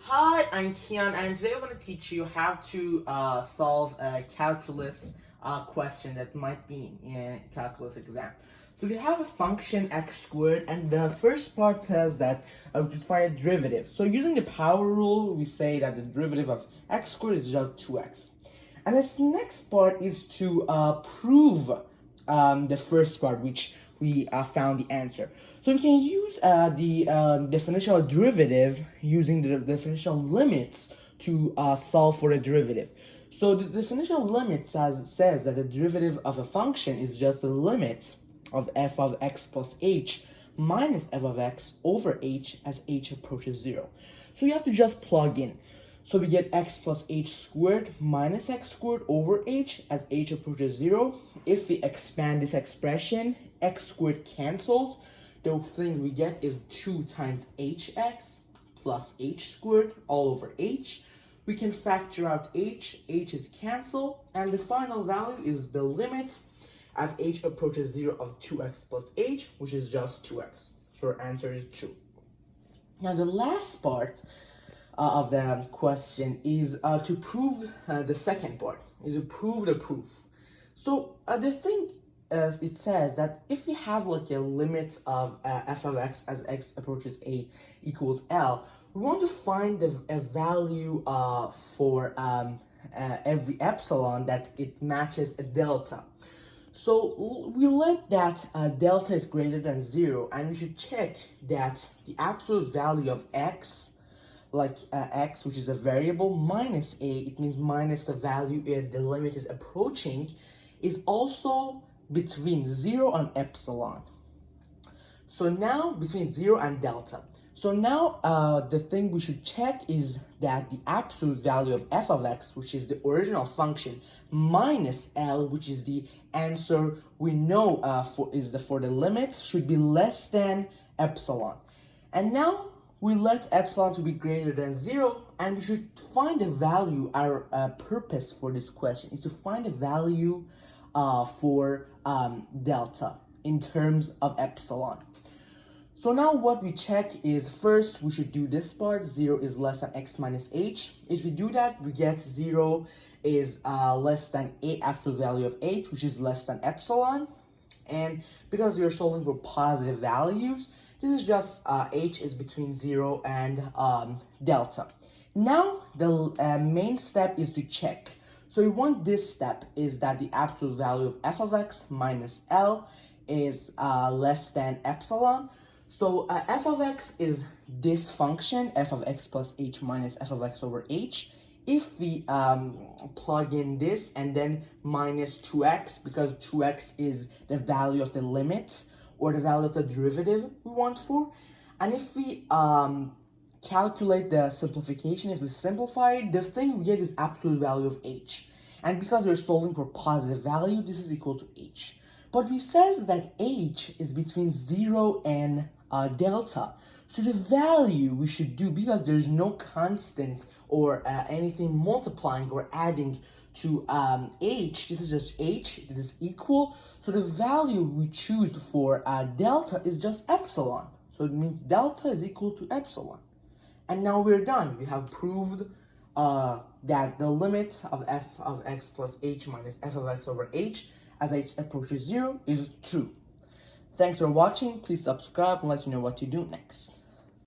Hi, I'm Kian, and today I'm going to teach you how to solve a calculus question that might be in a calculus exam. So we have a function x squared, and the first part says that we should find a derivative. So using the power rule, we say that the derivative of x squared is just 2x. And this next part is to prove the first part, which we found the answer. So we can use the definitional derivative using the definitional limits to solve for the derivative. So the definitional limit says that the derivative of a function is just the limit of f of x plus h minus f of x over h as h approaches 0. So you have to just plug in. So we get x plus h squared minus x squared over h as h approaches 0. If we expand this expression, x squared cancels. The thing we get is 2 times hx plus h squared all over h. We can factor out h is cancelled, and the final value is the limit as h approaches 0 of 2x plus h, which is just 2x. So our answer is 2. Now the last part of the question is to prove the second part, is to prove the proof. So the thing is, it says that if we have like a limit of f of x as x approaches a equals L, we want to find a value for every epsilon that it matches a delta. So we let that delta is greater than 0, and we should check that the absolute value of x, like x, which is a variable, minus a, it means minus the value the limit is approaching, is also between 0 and epsilon. So now between 0 and delta. So now the thing we should check is that the absolute value of f of x, which is the original function, minus L, which is the answer we know for the limit, should be less than epsilon. And now we let epsilon to be greater than 0, and we should find a value. Our purpose for this question is to find a value for delta in terms of epsilon. So now what we check is, first we should do this part, 0 is less than x minus h. If we do that, we get 0 is less than a absolute value of h, which is less than epsilon. And because we are solving for positive values, this is just h is between 0 and delta. Now the main step is to check. So we want this step is that the absolute value of f of x minus L is less than epsilon. So f of x is this function, f of x plus h minus f of x over h. If we plug in this and then minus 2x, because 2x is the value of the limit or the value of the derivative we want for. And if we calculate the simplification, if we simplify it, the thing we get is absolute value of h. And because we're solving for positive value, this is equal to h. But we says that h is between 0 and delta. So the value we should do, because there's no constant or anything multiplying or adding to h, this is just h, it is equal. So the value we choose for delta is just epsilon. So it means delta is equal to epsilon. And now we're done. We have proved that the limit of f of x plus h minus f of x over h as h approaches 0 is true. Thanks for watching. Please subscribe and let me know what to do next.